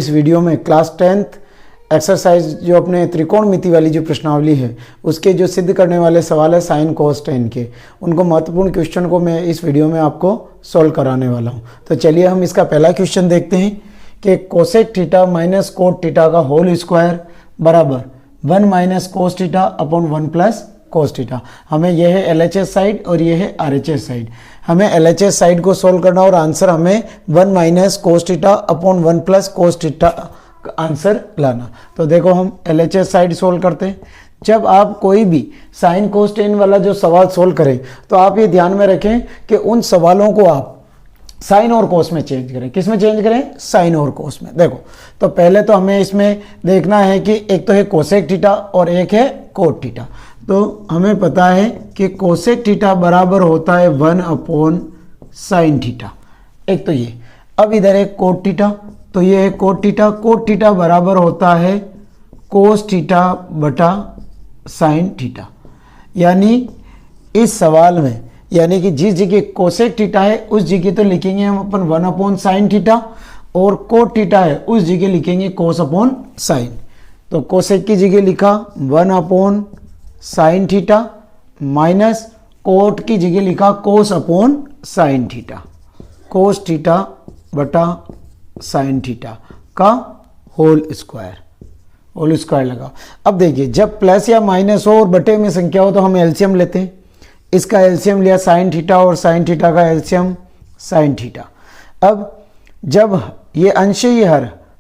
इस वीडियो में class 10th exercise जो अपने त्रिकोणमिति वाली जो प्रश्नावली है उसके जो सिद्ध करने वाले सवाल है साइन कोस टेन के, उनको महत्वपूर्ण क्वेश्चन को मैं इस वीडियो में आपको सॉल्व कराने वाला हूं। तो चलिए हम इसका पहला क्वेश्चन देखते हैं कि cosec theta minus cot theta का होल स्क्वायर बराबर 1 minus cos theta upon 1 plus cos theta. हमें यह है LHS साइड और यह है RHS साइड। हमें LHS साइड को सोल्व करना और आंसर हमें 1 minus cos theta upon 1 plus cos theta answer लाना। तो देखो हम LHS साइड सोल्व करते हैं। जब आप कोई भी साइन कोस टेन वाला जो सवाल सोल्व करें तो आप ये ध्यान में रखें कि उन सवालों को आप साइन और कोस में चेंज करें। किस में चेंज करें? साइन और कोस में। देखो तो पहले तो हमें इसमें देखना है कि एक तो है कोसेक थीटा और एक है कोट थीटा। तो हमें पता है कि कोसेक थीटा बराबर होता है 1 अपॉन साइन थीटा, एक तो ये। अब इधर है कोट थीटा, तो ये है कोट थीटा। कोट थीटा बराबर होता है कोस थीटा बटा साइन थीटा। यानी इस सवाल में यानी कि जिस जगह कोसेक थीटा है उस जगह तो लिखेंगे हम अपन 1 अपॉन साइन थीटा, और कोट थीटा है उस जगह लिखेंगे कोस अपॉन साइन। तो कोसेक की जगह लिखा 1 upon sine theta minus cot की जगह लिखा कोस upon sine theta, cos theta बटा साइन थीटा का होल स्क्वायर लगा। अब देखिए जब प्लस या माइनस हो और बटे में संख्या हो तो हम एलसीएम लेते हैं। इसका एलसीएम लिया साइन थीटा और साइन थीटा का एलसीएम साइन थीटा। अब जब ये अंश ये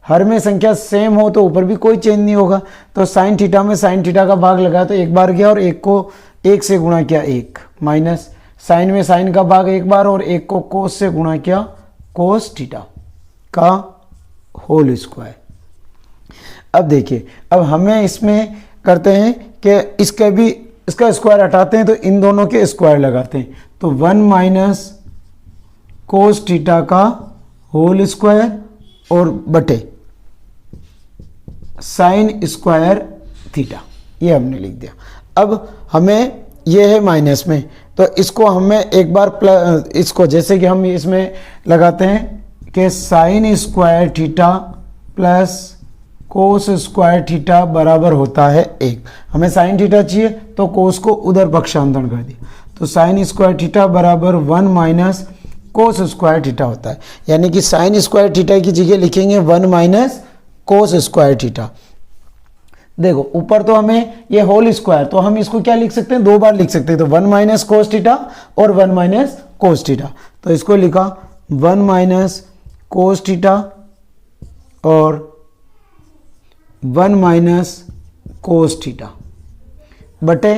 हर में संख्या सेम हो तो ऊपर भी कोई चेंज नहीं होगा। तो साइन थीटा में साइन थीटा का भाग लगा तो एक बार गया और एक को 1 से गुणा किया 1, माइनस साइन में साइन का भाग एक बार और एक को कोस से गुणा किया कोस थीटा का होल स्क्वायर। अब देखिए अब हमें इसमें करते हैं कि इसका स्क्वायर हटाते हैं तो इन दोनों के स्क्वायर लगाते हैं। तो 1 माइनस कोस थीटा का होल स्क्वायर और बटे साइन स्क्वायर थीटा, ये हमने लिख दिया। अब हमें ये है माइनस में, तो इसको हमें एक बार प्लस, इसको जैसे कि हम इसमें लगाते हैं कि sine square theta plus cos square theta बराबर होता है 1। हमें साइन थीटा चाहिए तो कोस को उधर पक्षांतरण कर दिया, तो साइन स्क्वायर थीटा बराबर 1 माइनस कोस स्क्वायर थीटा होता है। यानी कि साइन स्क्वायर थीटा की जगह लिखेंगे 1 माइनस कोस स्क्वायर थीटा। देखो ऊपर तो हमें ये होल स्क्वायर, तो हम इसको क्या लिख सकते हैं? 2 बार लिख सकते हैं। तो 1 माइनस कोस थीटा और 1 माइनस कोस थीटा। तो इसको लिखा 1 माइनस कोस थीटा और 1 माइनस कोस थीटा बटे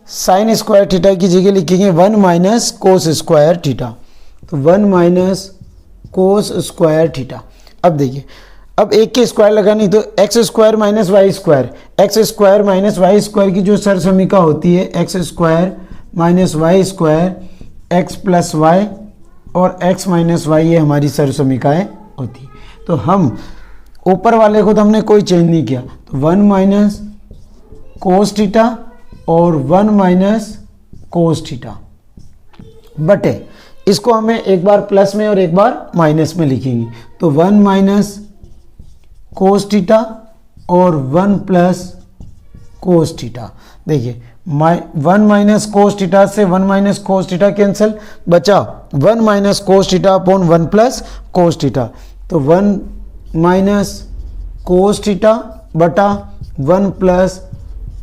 साइन स्क्वायर थीटा की जगह लिखेंगे 1 माइनस कोस स्क्वायर थीटा। तो 1 माइनस कोस स्क्वायर थीटा। अब देखिए अब एक के स्क्वायर लगानी, तो x square minus y square, x square minus y square की जो सर समीका होती है x square minus y square x plus y और एक्स माइनस वाई, ये हमारी सर समीकाएँ होती है। तो हम ऊपर वाले को तो हमने कोई चेंज नहीं किया, तो 1 माइनस कोस थीटा और 1 माइनस कोस थीटा बटे इसको हमें एक बार प्लस में और एक बार माइनस में लिखेंगे। तो 1 माइनस कोस थीटा और 1 प्लस कोस थीटा। देखिए 1 माइनस कोस थीटा से 1 माइनस कोस थीटा कैंसिल, बचा 1 minus cos theta upon 1 plus cos theta. तो 1 माइनस कोस थीटा बटा 1 प्लस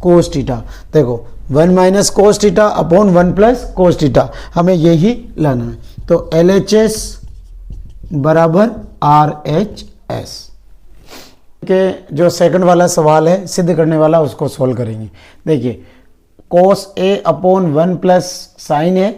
कोस थीटा। देखो 1 minus cos theta upon 1 plus cos theta, हमें यही लाना है। तो LHS बराबर RHS के जो सेकंड वाला सवाल है सिद्ध करने वाला उसको सोल्व करेंगे। देखिए cos A upon 1 plus sine A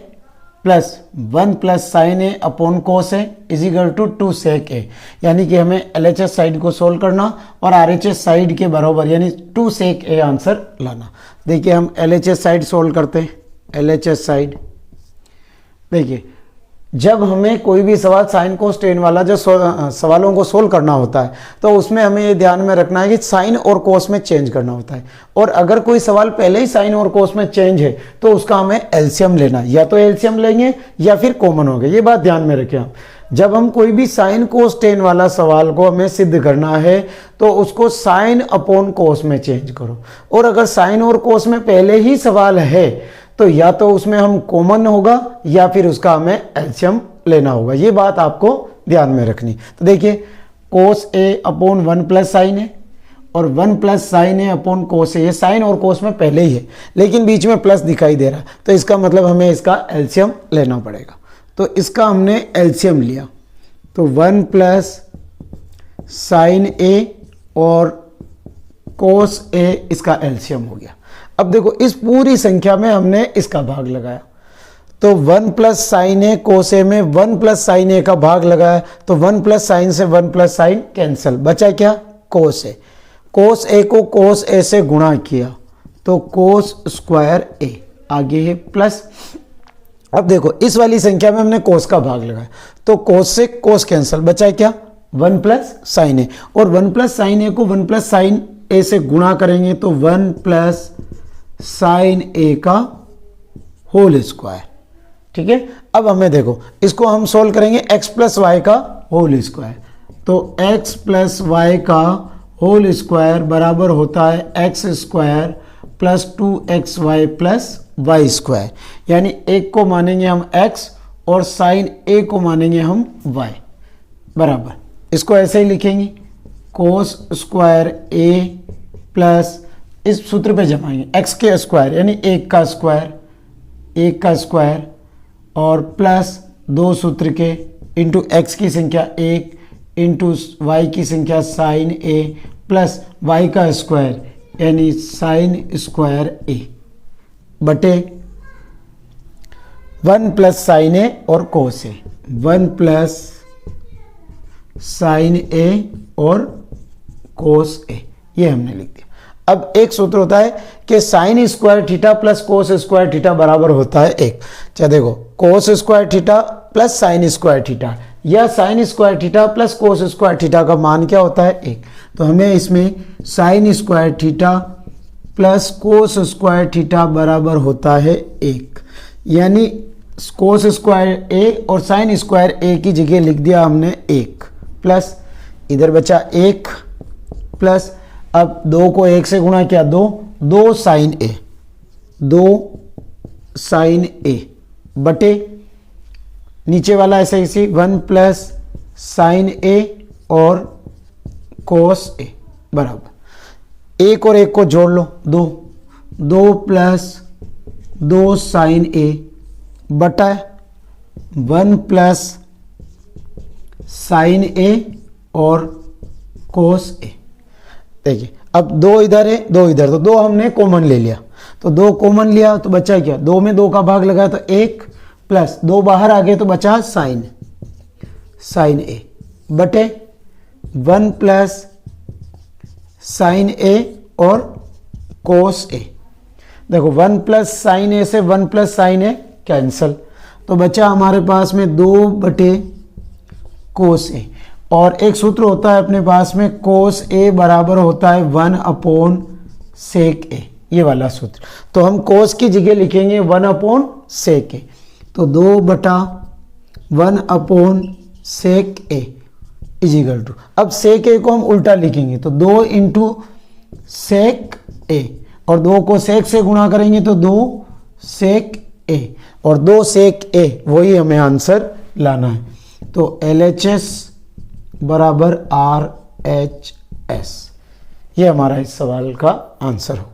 plus 1 plus sine A upon cos A is equal to 2 sec A। यानी कि हमें LHS साइड को सोल्व करना और RHS साइड के बराबर यानी 2 सेक A आंसर लाना। देखिए हम LHS साइड सोल्व करते हैं। LHS साइड देखिए जब हमें कोई भी सवाल साइन कोस टेन वाला जो सवालों को सोल्व करना होता है तो उसमें हमें ये ध्यान में रखना है कि साइन और कोस में चेंज करना होता है। और अगर कोई सवाल पहले ही साइन और कोस में चेंज है तो उसका हमें एलसीएम लेना है, या तो एलसीएम लेंगे या फिर कॉमन होगा। ये बात ध्यान में रखें आप। जब हम कोई भी साइन कोस टेन वाला सवाल को हमें सिद्ध करना है तो उसको साइन अपॉन कोस में चेंज करो, और अगर साइन और कोस में पहले ही सवाल है तो या तो उसमें हम कॉमन होगा या फिर उसका हमें एलसीएम लेना होगा। ये बात आपको ध्यान में रखनी। तो देखिए कोस ए अपॉन 1 प्लस साइन ए और 1 प्लस साइन ए अपॉन कोस ए, ये साइन और कोस में पहले ही है लेकिन बीच में प्लस दिखाई दे रहा है, तो इसका मतलब हमें इसका एलसीएम लेना पड़ेगा। तो इसका हमने एलसीएम लिया तो 1 प्लस साइन ए और कोस ए, इसका एलसीएम हो गया। अब देखो इस पूरी संख्या में हमने इसका भाग लगाया, तो 1 प्लस साइन ए कोस ए में 1 प्लस साइन ए का भाग लगाया, तो 1 प्लस साइन से 1 प्लस साइन कैंसिल, बचा क्या कोस ए। कोस ए को कोस ए से गुणा किया तो कोस स्क्वायर ए, आगे है प्लस। अब देखो इस वाली संख्या में हमने कोस का भाग लगाया तो कोस से कोस कैंसिल, बचा क्या 1 प्लस साइन ए, और 1 प्लस साइन ए को 1 प्लस साइन ए से गुणा करेंगे तो 1 प्लस साइन ए का होल स्क्वायर। ठीक है, अब हमें देखो इसको हम सोल्व करेंगे x प्लस वाई का होल स्क्वायर, तो x प्लस वाई का होल स्क्वायर बराबर होता है x square plus 2xy plus y square, यानी एक को मानेंगे हम x और साइन a को मानेंगे हम y बराबर, इसको ऐसे ही लिखेंगे कोस स्क्वायर a प्लस इस सूत्र पे जमाएंगे x के स्क्वायर यानी 1 का स्क्वायर और प्लस 2 सूत्र के इंटू x की संख्या 1 इंटू y की संख्या साइन a प्लस y का स्क्वायर यानी साइन स्क्वायर a बटे 1 प्लस साइन a और कोस a, 1 प्लस साइन a और कोस a, ये हमने लिख दिया। अब एक सूत्र होता है कि sine square theta plus cos square theta बराबर होता है 1। चाहे देखो cos square theta plus sine square theta या sine square theta plus cos square theta का मान क्या होता है 1। तो हमें इसमें sine square theta plus cos square theta बराबर होता है 1, यानी कोस स्क्वायर a और साइन स्क्वायर a की जगह लिख दिया हमने 1 प्लस इधर बचा 1 प्लस अब 2 को 1 से गुणा किया 2 साइन a, 2 साइन a बटे नीचे वाला ऐसे इसी 1 प्लस साइन a और कोस a बराबर 1 और 1 को जोड़ लो 2 प्लस 2 साइन a बटा 1 प्लस साइन a और कोस a। देखिए अब 2 इधर है 2 इधर, तो 2 हमने कॉमन ले लिया, तो 2 कॉमन लिया तो बचा क्या 2 में 2 का भाग लगाया तो 1 प्लस 2 बाहर आ गए तो बचा साइन a बटे 1 प्लस साइन a और कोस a। देखो 1 प्लस साइन a से 1 प्लस साइन a कैंसल, तो बचा हमारे पास में 2 बटे कोस a, और एक सूत्र होता है अपने पास में कोस a बराबर होता है 1 अपॉन सेक a, ये वाला सूत्र। तो हम कोस की जगह लिखेंगे 1 अपॉन सेक a, तो 2 बटा 1 upon sec a is equal to, अब सेक a को हम उल्टा लिखेंगे तो 2 इंटू सेक a, और 2 को सेक से गुणा करेंगे तो 2 सेक a, और 2 सेक a वही हमें आंसर लाना है। तो LHS बराबर RHS, ये हमारा इस सवाल का आंसर हो।